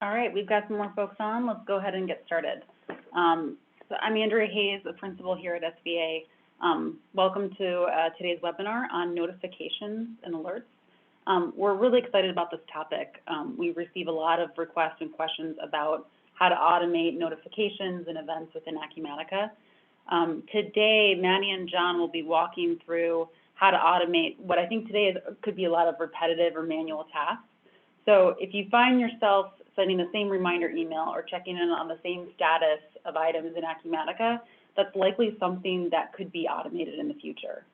All right, we've got some more folks on. Let's go ahead and get started. So I'm Andrea Hayes, the principal here at SVA. Welcome to today's webinar on notifications and alerts. We're really excited about this topic. We receive a lot of requests and questions about how to automate notifications and events within Acumatica. Today, Manny and John will be walking through how to automate what I think today could be a lot of repetitive or manual tasks. So if you find yourself sending the same reminder email or checking in on the same status of items in Acumatica, that's likely something that could be automated in the future.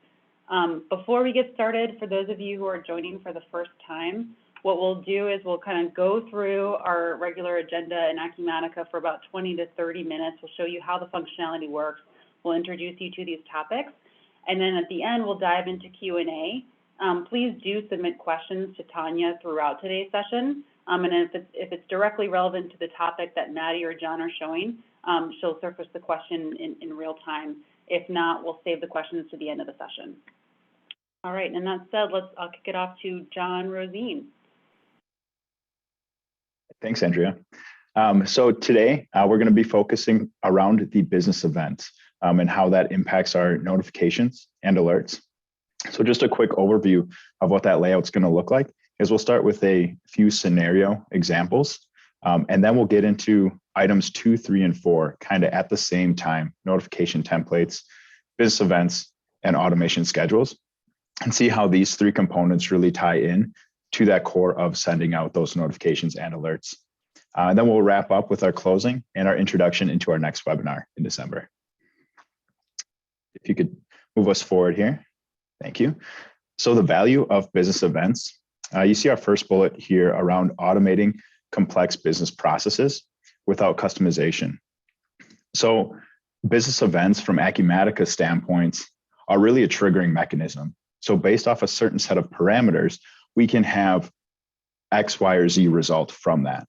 Before we get started, for those of you who are joining for the first time, what we'll do is we'll kind of go through our regular agenda in Acumatica for about 20 to 30 minutes. We'll show you how the functionality works. We'll introduce you to these topics. And then at the end, we'll dive into Q&A. Please do submit questions to Tanya throughout today's session. And if it's directly relevant to the topic that Maddie or John are showing, she'll surface the question in real time. If not, we'll save the questions to the end of the session. All right, and that said, I'll kick it off to John Rosine. Thanks, Andrea. So today, we're going to be focusing around the business events and how that impacts our notifications and alerts. So just a quick overview of what that layout's going to look like is we'll start with a few scenario examples, and then we'll get into items 2, 3, and 4 kind of at the same time: notification templates, business events, and automation schedules, and see how these 3 components really tie in to that core of sending out those notifications and alerts. And then we'll wrap up with our closing and our introduction into our next webinar in December. If you could move us forward here. Thank you. So the value of business events, you see our first bullet here around automating complex business processes without customization. So business events from Acumatica standpoints are really a triggering mechanism. So based off a certain set of parameters, we can have X, Y, or Z result from that.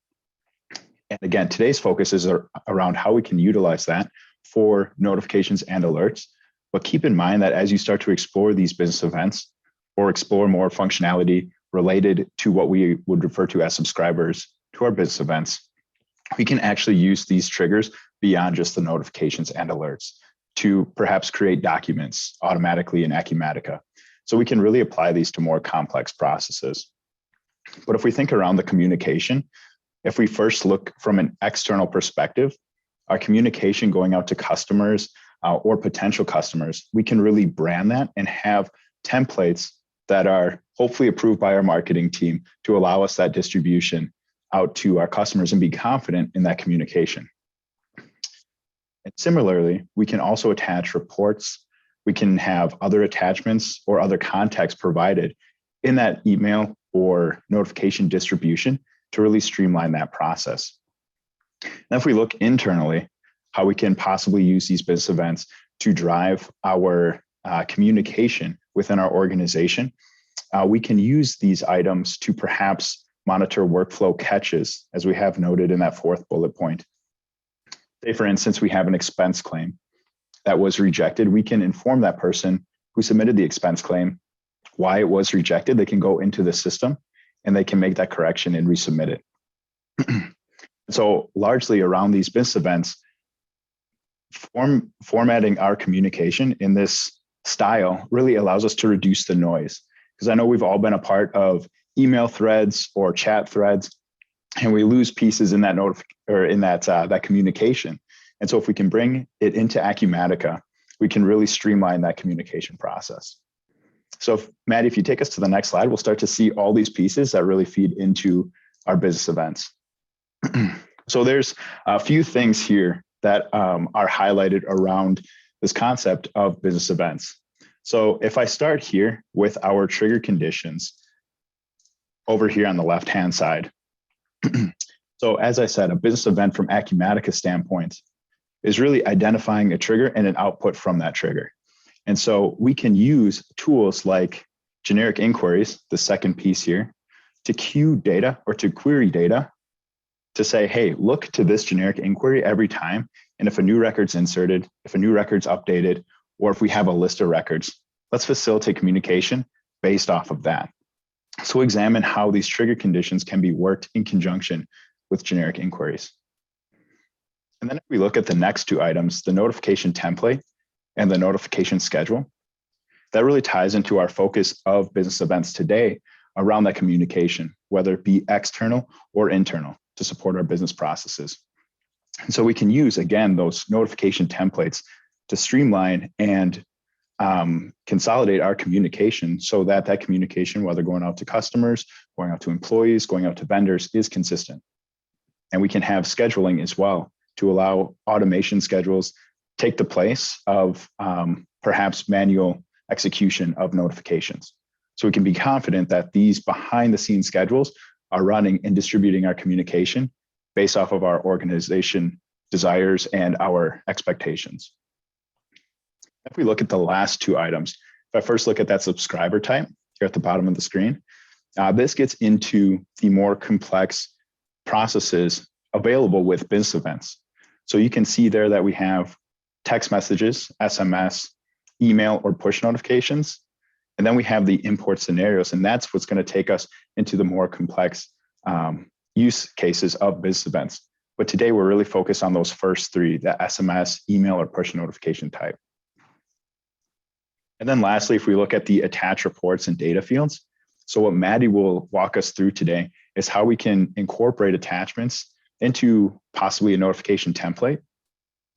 And again, today's focus is around how we can utilize that for notifications and alerts. But keep in mind that as you start to explore these business events or explore more functionality related to what we would refer to as subscribers to our business events, we can actually use these triggers beyond just the notifications and alerts to perhaps create documents automatically in Acumatica. So we can really apply these to more complex processes. But if we think around the communication, if we first look from an external perspective, our communication going out to customers or potential customers, we can really brand that and have templates that are hopefully approved by our marketing team to allow us that distribution out to our customers and be confident in that communication. And similarly, we can also attach reports. We can have other attachments or other context provided in that email or notification distribution to really streamline that process. And if we look internally, how we can possibly use these business events to drive our communication within our organization, we can use these items to perhaps monitor workflow catches, as we have noted in that 4th bullet point. Say, for instance, we have an expense claim that was rejected. We can inform that person who submitted the expense claim why it was rejected. They can go into the system and they can make that correction and resubmit it. So largely around these business events, formatting our communication in this style really allows us to reduce the noise. Because I know we've all been a part of email threads or chat threads, and we lose pieces in that that communication. And so if we can bring it into Acumatica, we can really streamline that communication process. So Maddie, if you take us to the next slide, we'll start to see all these pieces that really feed into our business events. So there's a few things here that are highlighted around this concept of business events. So if I start here with our trigger conditions over here on the left-hand side. So as I said, a business event from Acumatica standpoint is really identifying a trigger and an output from that trigger. And so we can use tools like generic inquiries, the second piece here, to queue data or to query data to say, hey, look to this generic inquiry every time. And if a new record's inserted, if a new record's updated, or if we have a list of records, let's facilitate communication based off of that. So examine how these trigger conditions can be worked in conjunction with generic inquiries. And then if we look at the next two items, the notification template and the notification schedule, that really ties into our focus of business events today around that communication, whether it be external or internal, to support our business processes. And so we can use, again, those notification templates to streamline and consolidate our communication so that that communication, whether going out to customers, going out to employees, going out to vendors, is consistent. And we can have scheduling as well to allow automation schedules take the place of perhaps manual execution of notifications. So we can be confident that these behind the scenes schedules are running and distributing our communication based off of our organization desires and our expectations. If we look at the last two items, if I first look at that subscriber type here at the bottom of the screen, this gets into the more complex processes available with business events. So you can see there that we have text messages, SMS, email, or push notifications. And then we have the import scenarios, and that's what's going to take us into the more complex use cases of business events. But today we're really focused on those first three, the SMS, email, or push notification type. And then lastly, if we look at the attach reports and data fields, so what Maddie will walk us through today is how we can incorporate attachments into possibly a notification template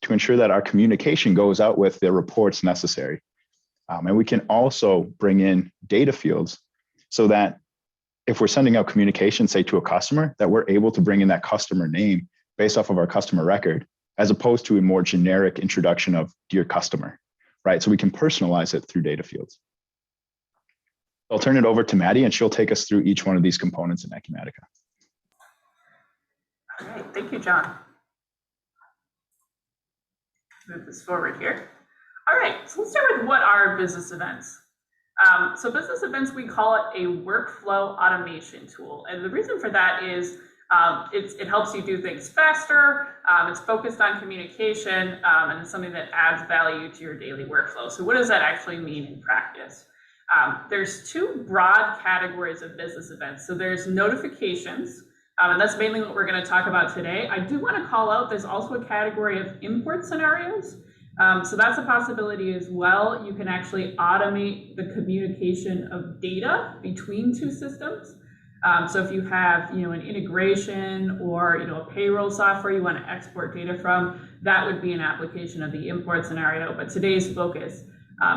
to ensure that our communication goes out with the reports necessary. And we can also bring in data fields so that if we're sending out communication, say to a customer, that we're able to bring in that customer name based off of our customer record, as opposed to a more generic introduction of dear customer, right? So we can personalize it through data fields. I'll turn it over to Maddie and she'll take us through each one of these components in Acumatica. All right, thank you, John. Move this forward here. All right, so let's start with what are business events. So business events, we call it a workflow automation tool. And the reason for that is it helps you do things faster, it's focused on communication, and it's something that adds value to your daily workflow. So what does that actually mean in practice? There's two broad categories of business events. So there's notifications, and that's mainly what we're going to talk about today. I do want to call out there's also a category of import scenarios. So that's a possibility as well. You can actually automate the communication of data between two systems. So if you have, an integration or, a payroll software you want to export data from, that would be an application of the import scenario. But today's focus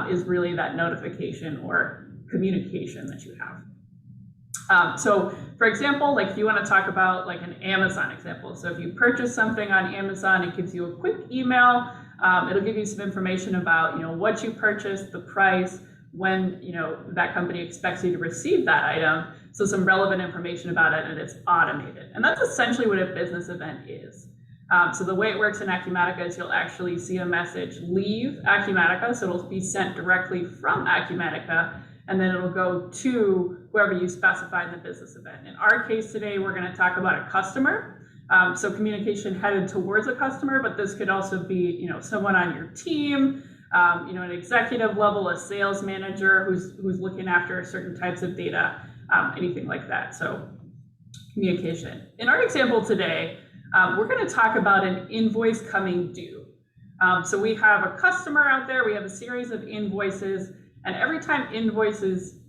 is really that notification or communication that you have. So for example, like if you want to talk about like an Amazon example. So if you purchase something on Amazon, it gives you a quick email. It'll give you some information about, what you purchased, the price, when, that company expects you to receive that item. So some relevant information about it, and it's automated. And that's essentially what a business event is. So the way it works in Acumatica is you'll actually see a message leave Acumatica. So it'll be sent directly from Acumatica, and then it'll go to whoever you specify in the business event. In our case today, we're going to talk about a customer. So communication headed towards a customer, but this could also be, someone on your team, an executive level, a sales manager who's looking after certain types of data, anything like that. So communication. In our example today, we're going to talk about an invoice coming due. So we have a customer out there, we have a series of invoices, and every time invoices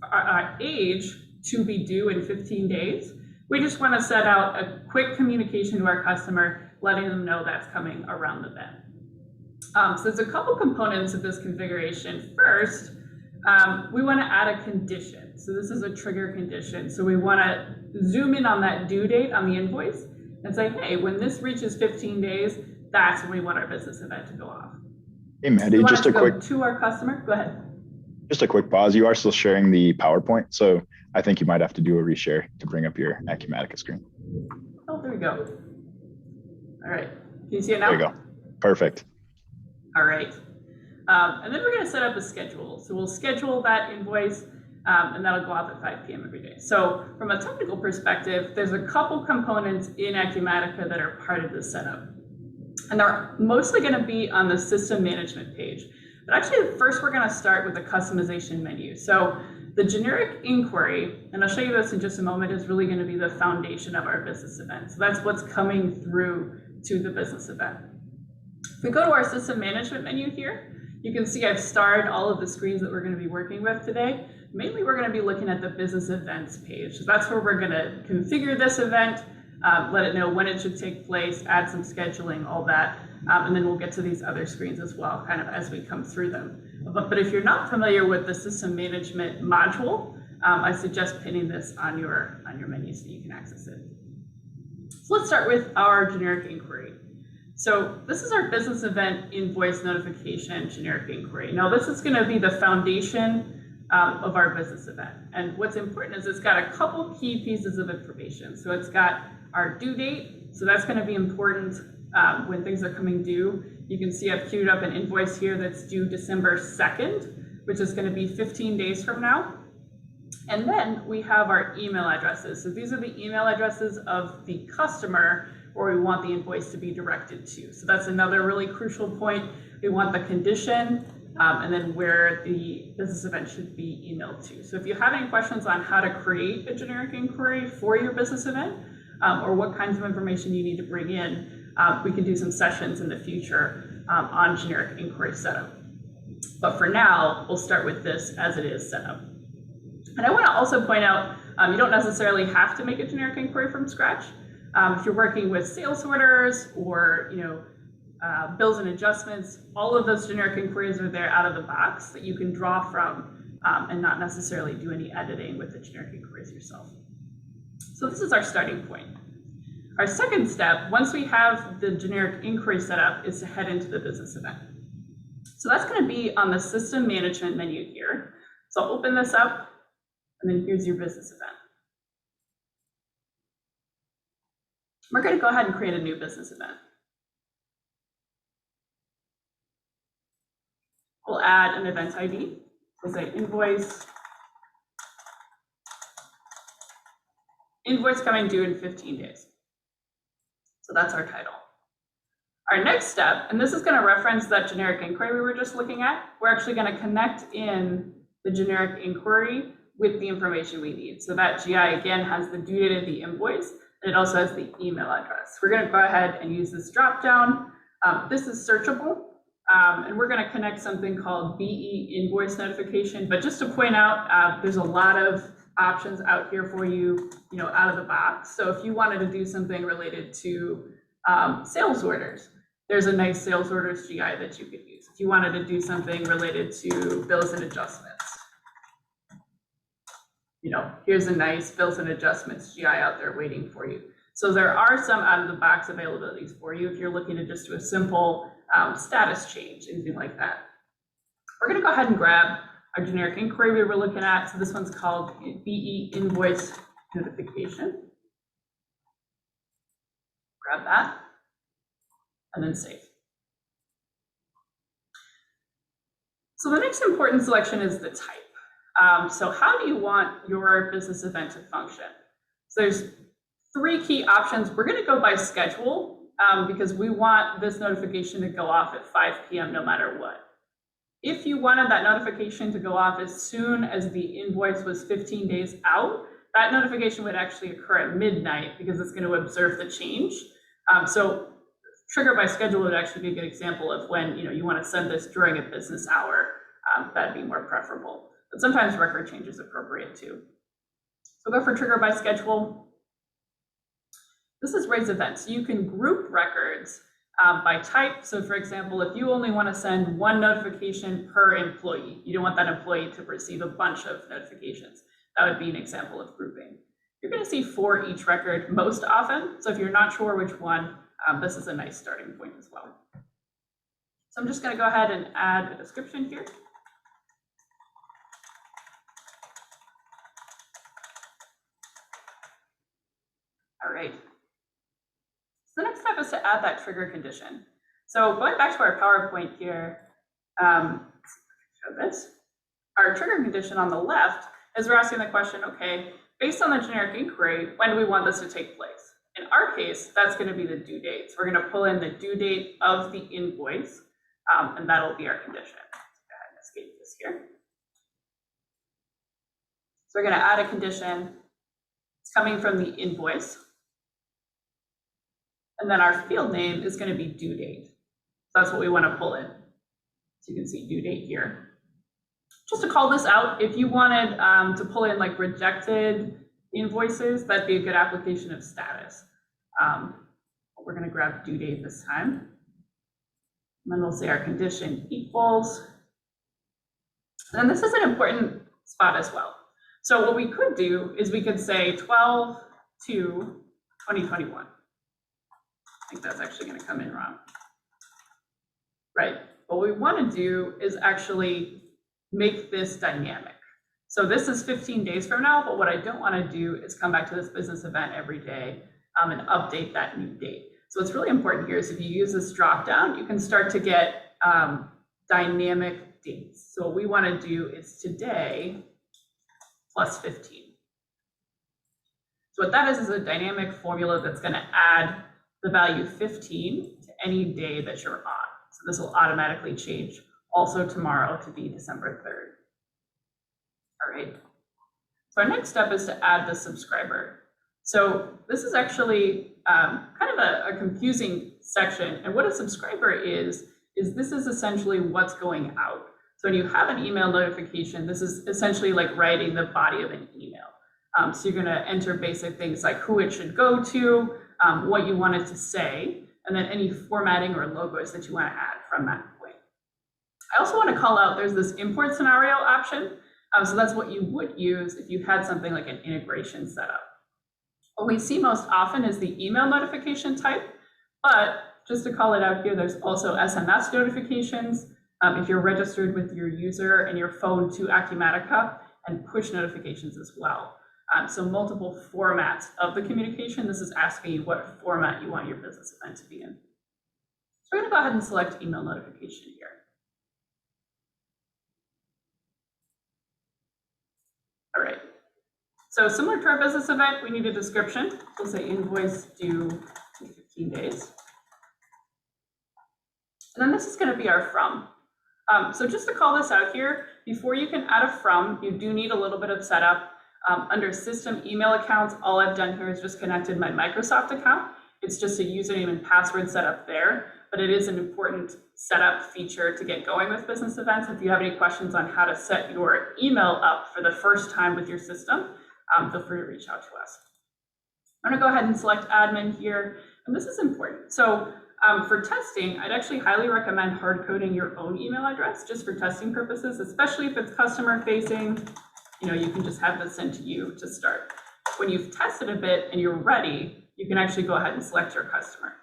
age to be due in 15 days, we just want to set out a quick communication to our customer, letting them know that's coming around the bend. So there's a couple components of this configuration. First, we want to add a condition. So this is a trigger condition. So we want to zoom in on that due date on the invoice and say, hey, when this reaches 15 days, that's when we want our business event to go off. Hey, Maddie, just a quick to our customer. Go ahead. Just a quick pause. You are still sharing the PowerPoint, so I think you might have to do a reshare to bring up your Acumatica screen. Oh, there we go. All right. Can you see it now? There you go. Perfect. All right. And then we're going to set up a schedule. So we'll schedule that invoice, and that'll go off at 5 p.m. every day. So from a technical perspective, there's a couple components in Acumatica that are part of this setup. And they're mostly going to be on the system management page. But actually, first we're going to start with the customization menu. So the generic inquiry, and I'll show you this in just a moment, is really going to be the foundation of our business event. So that's what's coming through to the business event. If we go to our system management menu here, you can see I've starred all of the screens that we're going to be working with today. Mainly, we're going to be looking at the business events page. So that's where we're going to configure this event, let it know when it should take place, add some scheduling, all that. And then we'll get to these other screens as well, kind of as we come through them. But if you're not familiar with the system management module, I suggest pinning this on your menu so you can access it. So let's start with our generic inquiry. So this is our business event invoice notification generic inquiry. Now this is going to be the foundation of our business event. And what's important is it's got a couple key pieces of information. So it's got our due date. So that's going to be important when things are coming due. You can see I've queued up an invoice here that's due December 2nd, which is going to be 15 days from now. And then we have our email addresses. So these are the email addresses of the customer where we want the invoice to be directed to. So that's another really crucial point. We want the condition and then where the business event should be emailed to. So if you have any questions on how to create a generic inquiry for your business event or what kinds of information you need to bring in, we can do some sessions in the future on generic inquiry setup. But for now, we'll start with this as it is set up. And I want to also point out, you don't necessarily have to make a generic inquiry from scratch. If you're working with sales orders or bills and adjustments, all of those generic inquiries are there out of the box that you can draw from and not necessarily do any editing with the generic inquiries yourself. So this is our starting point. Our second step, once we have the generic inquiry set up, is to head into the business event. So that's going to be on the system management menu here. So I'll open this up, and then here's your business event. We're going to go ahead and create a new business event. We'll add an event ID. We'll say invoice coming due in 15 days. So that's our title. Our next step, and this is going to reference that generic inquiry we were just looking at, we're actually going to connect in the generic inquiry with the information we need. So that GI, again, has the due date of the invoice, and it also has the email address. We're going to go ahead and use this dropdown. This is searchable, and we're going to connect something called BE invoice notification. But just to point out, there's a lot of options out here for you, out of the box. So if you wanted to do something related to sales orders, there's a nice sales orders GI that you could use. If you wanted to do something related to bills and adjustments, here's a nice bills and adjustments GI out there waiting for you. So there are some out of the box availabilities for you if you're looking to just do a simple status change, anything like that. We're going to go ahead and grab our generic inquiry we were looking at. So this one's called BE invoice notification. Grab that and then save. So the next important selection is the type. So how do you want your business event to function? So there's three key options. We're going to go by schedule because we want this notification to go off at 5 p.m. no matter what. If you wanted that notification to go off as soon as the invoice was 15 days out, that notification would actually occur at midnight because it's going to observe the change. So trigger by schedule would actually be a good example of when you want to send this during a business hour. That'd be more preferable. But sometimes record change is appropriate too. So go for trigger by schedule. This is raise events. You can group records by type. So for example, if you only want to send one notification per employee, you don't want that employee to receive a bunch of notifications. That would be an example of grouping. You're going to see 4 each record most often. So if you're not sure which one, this is a nice starting point as well. So I'm just going to go ahead and add a description here. All right. So the next step is to add that trigger condition. So going back to our PowerPoint here, show this. Our trigger condition on the left is we're asking the question, okay, based on the generic inquiry, when do we want this to take place? In our case, that's going to be the due date. So we're going to pull in the due date of the invoice, and that'll be our condition. Let's go ahead and escape this here. So we're going to add a condition. It's coming from the invoice. And then our field name is going to be due date. So that's what we want to pull in. So you can see due date here. Just to call this out, if you wanted to pull in like rejected invoices, that'd be a good application of status. We're going to grab due date this time. And then we'll say our condition equals. And this is an important spot as well. So what we could do is we could say 12/2/2021. I think that's actually going to come in wrong. Right. What we want to do is actually make this dynamic. So this is 15 days from now, but what I don't want to do is come back to this business event every day and update that new date. So what's really important here is if you use this drop down, you can start to get dynamic dates. So what we want to do is today plus 15. So what that is a dynamic formula that's going to add the value 15 to any day that you're on. So this will automatically change also tomorrow to be December 3rd. All right. So our next step is to add the subscriber. So this is actually kind of a confusing section. And what a subscriber is this is essentially what's going out. So when you have an email notification, this is essentially like writing the body of an email. So you're going to enter basic things like who it should go to, what you want it to say, and then any formatting or logos that you want to add from that point. I also want to call out there's this import scenario option. So that's what you would use if you had something like an integration set up. What we see most often is the email notification type, but just to call it out here, there's also SMS notifications if you're registered with your user and your phone to Acumatica, and push notifications as well. So multiple formats of the communication. This is asking you what format you want your business event to be in. So we're going to go ahead and select email notification here. All right. So similar to our business event, we need a description. We'll say invoice due in 15 days. And then this is going to be our from. So just to call this out here, before you can add a from, you do need a little bit of setup. Under system email accounts, all I've done here is just connected my Microsoft account. It's just a username and password setup there, but it is an important setup feature to get going with business events. If you have any questions on how to set your email up for the first time with your system, feel free to reach out to us. I'm going to go ahead and select admin here, and this is important. So for testing, I'd actually highly recommend hard coding your own email address just for testing purposes, especially if it's customer facing. You can just have this sent to you to start. When you've tested a bit and you're ready, you can actually go ahead and select your customer.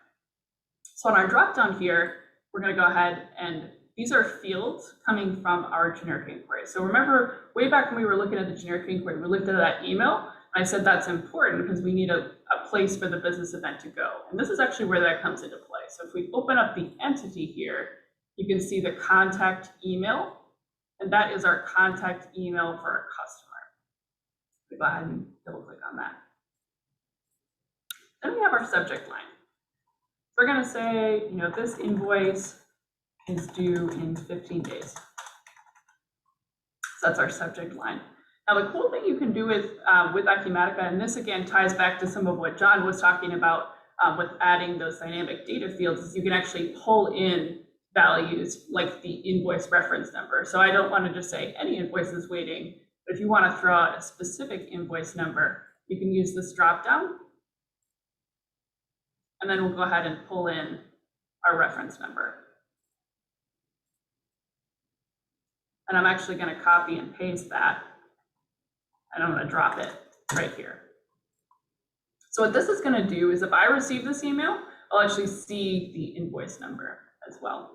So on our dropdown here, we're going to go ahead and these are fields coming from our generic inquiry. So remember, way back when we were looking at the generic inquiry, we looked at that email. And I said that's important because we need a place for the business event to go. And this is actually where that comes into play. So if we open up the entity here, you can see the contact email, and that is our contact email for our customer. We go ahead and double click on that. Then we have our subject line. We're going to say, this invoice is due in 15 days. So that's our subject line. Now, the cool thing you can do with Acumatica, and this again ties back to some of what John was talking about with adding those dynamic data fields, is you can actually pull in values like the invoice reference number. So I don't want to just say any invoice is waiting, but if you want to throw out a specific invoice number, you can use this dropdown. And then we'll go ahead and pull in our reference number. And I'm actually going to copy and paste that. And I'm going to drop it right here. So what this is going to do is if I receive this email, I'll actually see the invoice number as well.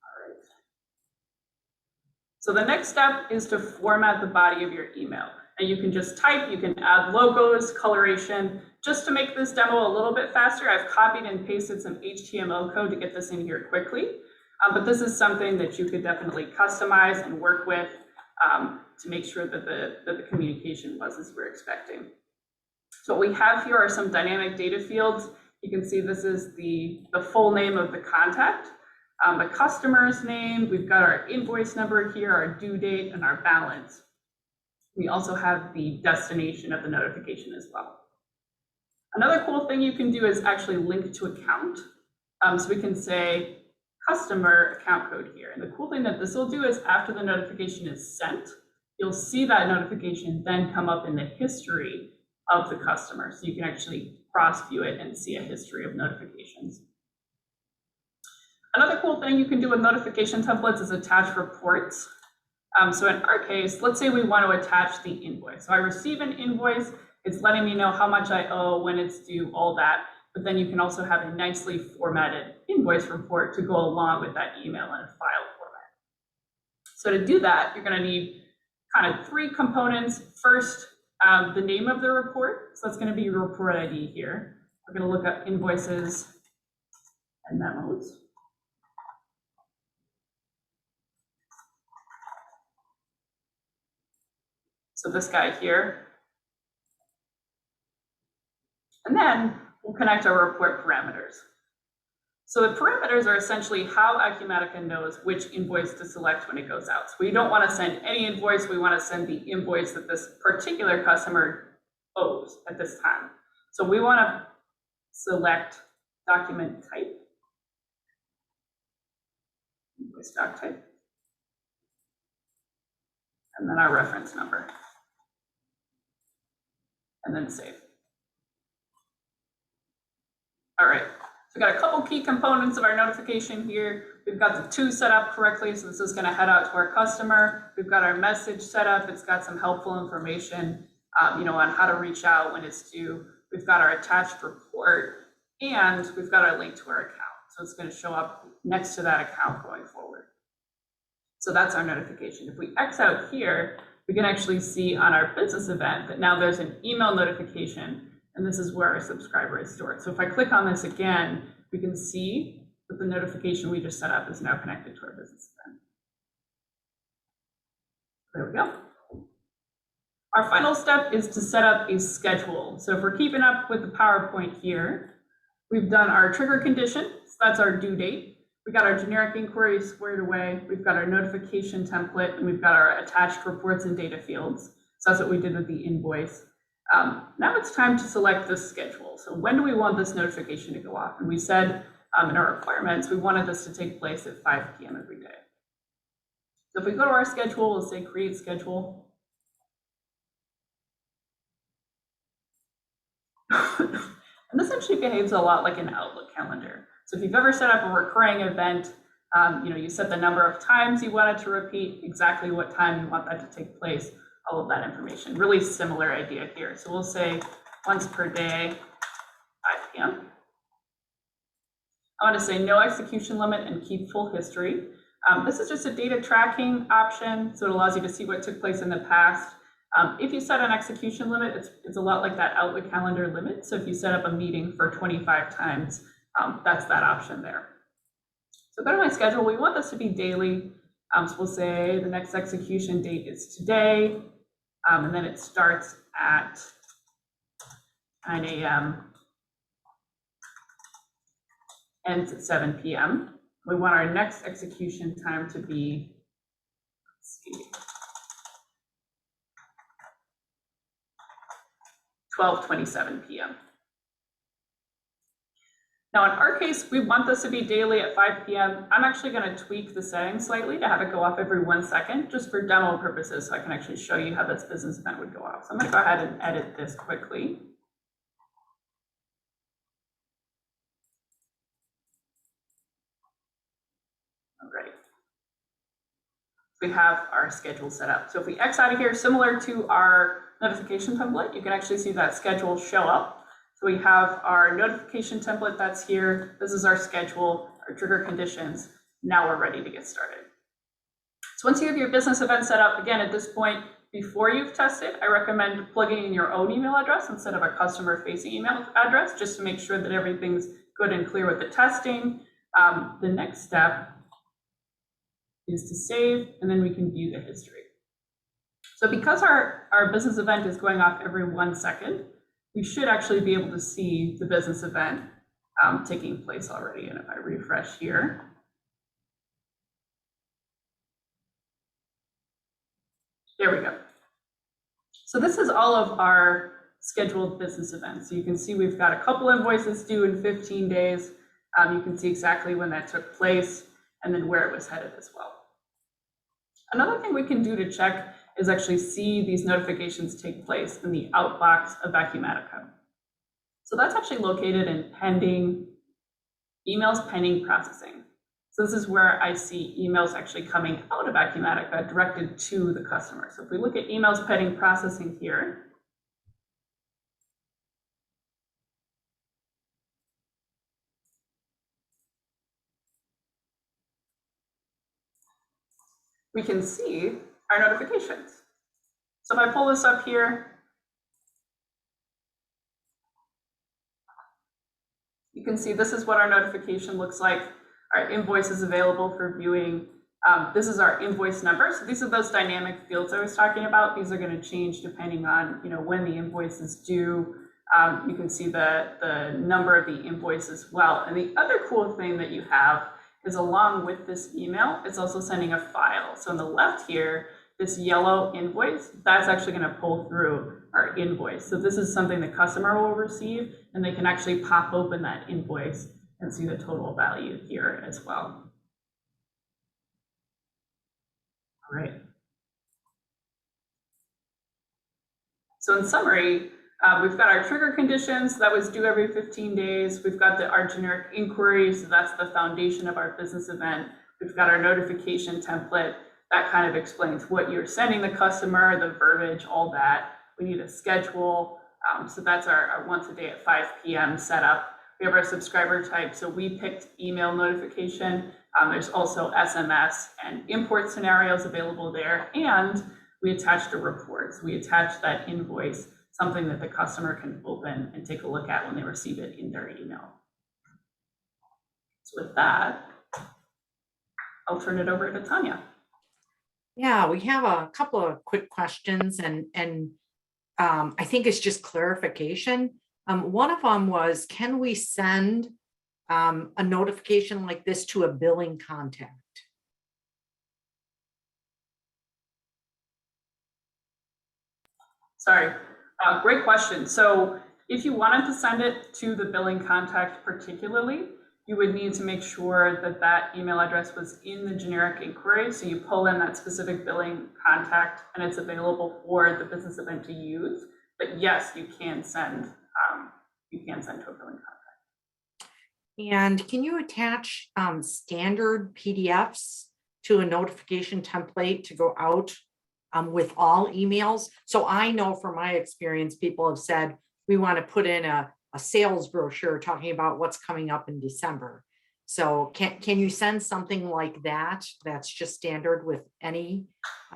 All right. So the next step is to format the body of your email. And you can just type, you can add logos, coloration. Just to make this demo a little bit faster, I've copied and pasted some HTML code to get this in here quickly. But this is something that you could definitely customize and work with to make sure that the communication was as we're expecting. So what we have here are some dynamic data fields. You can see this is the full name of the contact. the customer's name, we've got our invoice number here, our due date, and our balance. We also have the destination of the notification as well. Another cool thing you can do is actually link to account. So we can say customer account code here. And the cool thing that this will do is after the notification is sent, you'll see that notification then come up in the history of the customer. So you can actually cross-view it and see a history of notifications. Another cool thing you can do with notification templates is attach reports. So in our case, let's say we want to attach the invoice. So I receive an invoice, it's letting me know how much I owe, when it's due, all that. But then you can also have a nicely formatted invoice report to go along with that email in a file format. So to do that, you're going to need kind of 3 components. First, the name of the report. So that's going to be your report ID here. We're going to look up invoices and memos. So this guy here. And then we'll connect our report parameters. So the parameters are essentially how Acumatica knows which invoice to select when it goes out. So we don't want to send any invoice, we want to send the invoice that this particular customer owes at this time. So we want to select document type, invoice doc type, and then our reference number, and then save. All right, so we've got a couple key components of our notification here. We've got the to set up correctly, so this is going to head out to our customer. We've got our message set up. It's got some helpful information, on how to reach out when it's due. We've got our attached report, and we've got our link to our account. So it's going to show up next to that account going forward. So that's our notification. If we X out here, we can actually see on our business event that now there's an email notification. And this is where our subscriber is stored. So if I click on this again, we can see that the notification we just set up is now connected to our business event. There we go. Our final step is to set up a schedule. So if we're keeping up with the PowerPoint here, we've done our trigger condition. So that's our due date. We got our generic inquiry squared away. We've got our notification template, and we've got our attached reports and data fields. So that's what we did with the invoice. Now it's time to select this schedule. So when do we want this notification to go off? And we said in our requirements, we wanted this to take place at 5 p.m. every day. So if we go to our schedule, we'll say create schedule. And this actually behaves a lot like an Outlook calendar. So if you've ever set up a recurring event, you set the number of times you want it to repeat, exactly what time you want that to take place, all of that information. Really similar idea here. So we'll say once per day, 5 p.m. I want to say no execution limit and keep full history. This is just a data tracking option, so it allows you to see what took place in the past. If you set an execution limit, it's a lot like that Outlook calendar limit. So if you set up a meeting for 25 times, that's that option there. So go to my schedule. We want this to be daily. So we'll say the next execution date is today. And then it starts at 9 a.m. ends at 7 p.m. We want our next execution time to be, let's see, 12:27 p.m. Now in our case, we want this to be daily at 5 p.m. I'm actually going to tweak the settings slightly to have it go off every 1 second, just for demo purposes, so I can actually show you how this business event would go off. So I'm going to go ahead and edit this quickly. All right. We have our schedule set up. So if we X out of here, similar to our notification template, you can actually see that schedule show up. So we have our notification template that's here. This is our schedule, our trigger conditions. Now we're ready to get started. So once you have your business event set up, again, at this point, before you've tested, I recommend plugging in your own email address instead of a customer-facing email address, just to make sure that everything's good and clear with the testing. The next step is to save, and then we can view the history. So because our business event is going off every 1 second, we should actually be able to see the business event taking place already. And if I refresh here, There we go. So this is all of our scheduled business events. So you can see we've got a couple invoices due in 15 days. You can see exactly when that took place and then where it was headed as well. Another thing we can do to check is actually see these notifications take place in the outbox of Acumatica. So that's actually located in pending, emails pending processing. So this is where I see emails actually coming out of Acumatica directed to the customer. So if we look at emails pending processing here, we can see our notifications. So if I pull this up here, you can see this is what our notification looks like. Our invoice is available for viewing. This is our invoice number. So these are those dynamic fields I was talking about. These are going to change depending on when the invoice is due. You can see the number of the invoice as well. And the other cool thing that you have is along with this email, it's also sending a file. So on the left here, this yellow invoice, that's actually going to pull through our invoice. So this is something the customer will receive, and they can actually pop open that invoice and see the total value here as well. All right. So in summary, we've got our trigger conditions that was due every 15 days. We've got our generic inquiry, so that's the foundation of our business event. We've got our notification template that kind of explains what you're sending the customer, the verbiage, all that. We need a schedule. So that's our once a day at 5 p.m. setup. We have our subscriber type. So we picked email notification. There's also SMS and import scenarios available there. And we attached a report. So we attached that invoice, something that the customer can open and take a look at when they receive it in their email. So with that, I'll turn it over to Tanya. Yeah, we have a couple of quick questions and I think it's just clarification. One of them was, can we send a notification like this to a billing contact? Sorry, great question. So if you wanted to send it to the billing contact particularly, you would need to make sure that that email address was in the generic inquiry. So you pull in that specific billing contact and it's available for the business event to use. But yes, you can send to a billing contact. And can you attach standard PDFs to a notification template to go out with all emails? So I know from my experience, people have said, we want to put in a sales brochure talking about what's coming up in December. So can you send something like that? That's just standard with any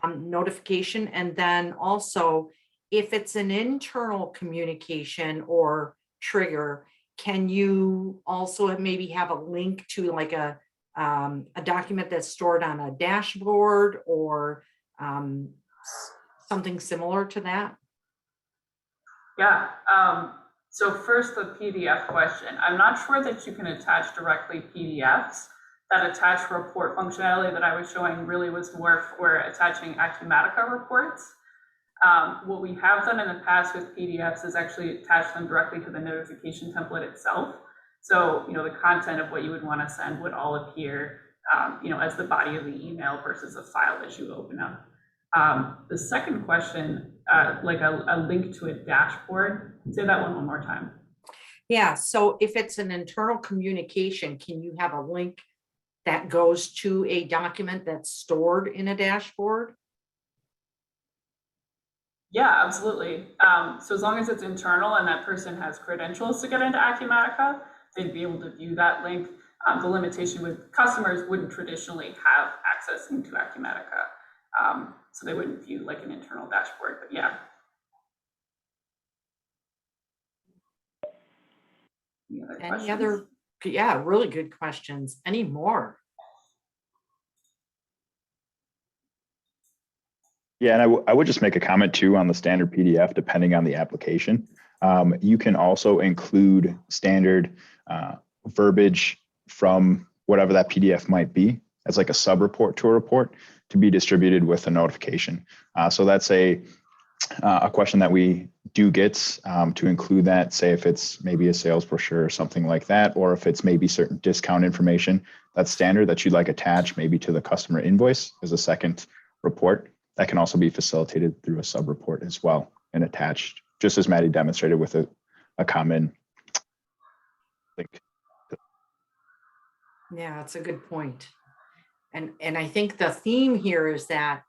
notification. And then also, if it's an internal communication or trigger, can you also maybe have a link to like a document that's stored on a dashboard or something similar to that? Yeah. So first, the PDF question. I'm not sure that you can attach directly PDFs. That attach report functionality that I was showing really was more for attaching Acumatica reports. What we have done in the past with PDFs is actually attach them directly to the notification template itself. So, the content of what you would want to send would all appear, as the body of the email versus a file that you open up. The second question, like a link to a dashboard, say that one more time. Yeah, so if it's an internal communication, can you have a link that goes to a document that's stored in a dashboard? Yeah, absolutely. So as long as it's internal and that person has credentials to get into Acumatica, they'd be able to view that link. The limitation with customers wouldn't traditionally have access into Acumatica. So they wouldn't view like an internal dashboard, but yeah. Any other, yeah, really good questions. Any more? Yeah, and I would just make a comment too on the standard PDF, depending on the application. You can also include standard verbiage from whatever that PDF might be as like a sub report to a report to be distributed with a notification. So that's a question that we do get to include that, say if it's maybe a sales brochure or something like that, or if it's maybe certain discount information that's standard that you'd like attached maybe to the customer invoice as a second report. That can also be facilitated through a sub report as well and attached, just as Maddie demonstrated with a common link. Yeah, that's a good point. And I think the theme here is that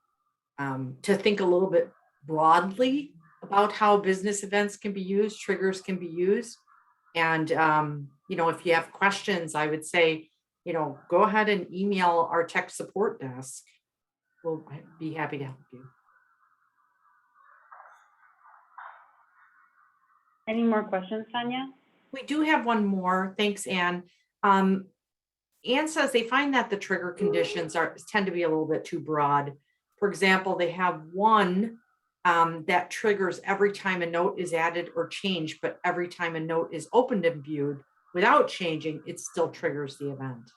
to think a little bit broadly about how business events can be used, triggers can be used. And, you know, if you have questions, I would say, you know, go ahead and email our tech support desk. We'll be happy to help you. Any more questions, Tanya? We do have one more. Thanks, Anne. Anne says they find that the trigger conditions tend to be a little bit too broad. For example, they have one that triggers every time a note is added or changed, but every time a note is opened and viewed without changing, it still triggers the event.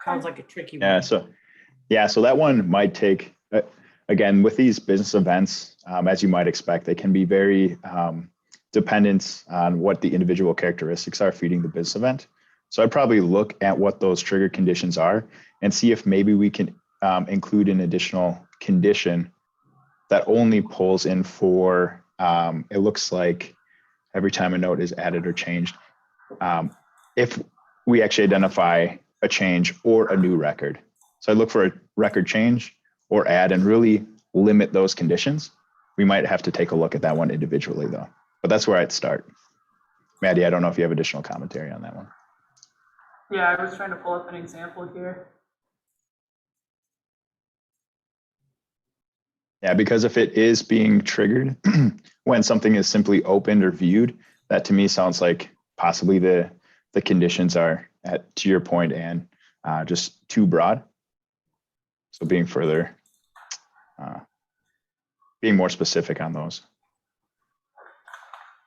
Sounds like a tricky one. So that one might take, again, with these business events, as you might expect, they can be very dependent on what the individual characteristics are feeding the business event. So I'd probably look at what those trigger conditions are and see if maybe we can include an additional condition that only pulls in for, it looks like every time a note is added or changed, if we actually identify a change or a new record. So I look for a record change or add and really limit those conditions. We might have to take a look at that one individually though, but that's where I'd start. Maddie, I don't know if you have additional commentary on that one. Yeah, I was trying to pull up an example here. Yeah, because if it is being triggered when something is simply opened or viewed, that to me sounds like possibly the conditions are, to your point, and just too broad. So being further, being more specific on those.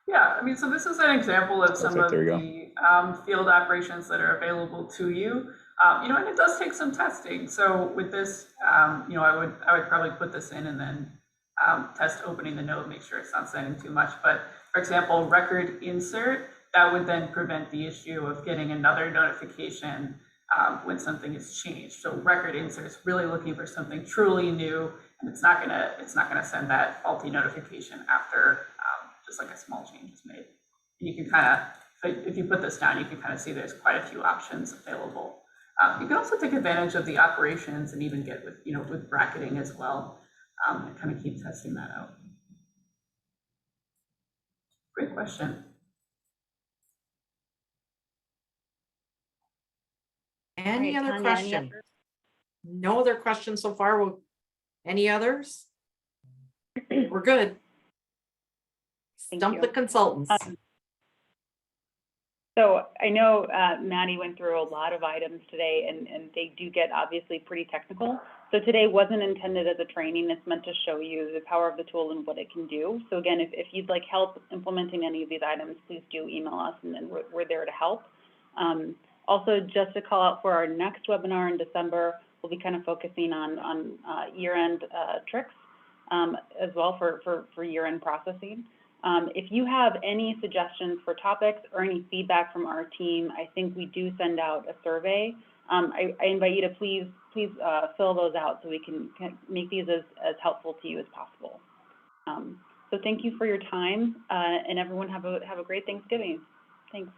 Yeah, I mean, so this is an example of some of the field operations that are available to you. You know, and it does take some testing. So with this, you know, I would probably put this in and then test opening the note, make sure it's not sending too much. But for example, record insert, that would then prevent the issue of getting another notification when something is changed. So record insert is really looking for something truly new, and it's not gonna send that faulty notification after just like a small change is made. And you can kind of, if you put this down, you can kind of see there's quite a few options available. You can also take advantage of the operations and even get with, you know, with bracketing as well, and kind of keep testing that out. Great question. Any Right, other Tanya, question? No other questions so far. Any others? We're good. Thank Stump you. the consultants. So I know Maddie went through a lot of items today, and they do get obviously pretty technical. So today wasn't intended as a training. It's meant to show you the power of the tool and what it can do. So again, if you'd like help implementing any of these items, please do email us, and then we're there to help. Also, just to call out for our next webinar in December, we'll be kind of focusing on year-end tricks as well for year-end processing. If you have any suggestions for topics or any feedback from our team, I think we do send out a survey. I invite you to please fill those out so we can make these as helpful to you as possible. So thank you for your time, and everyone have a great Thanksgiving. Thanks.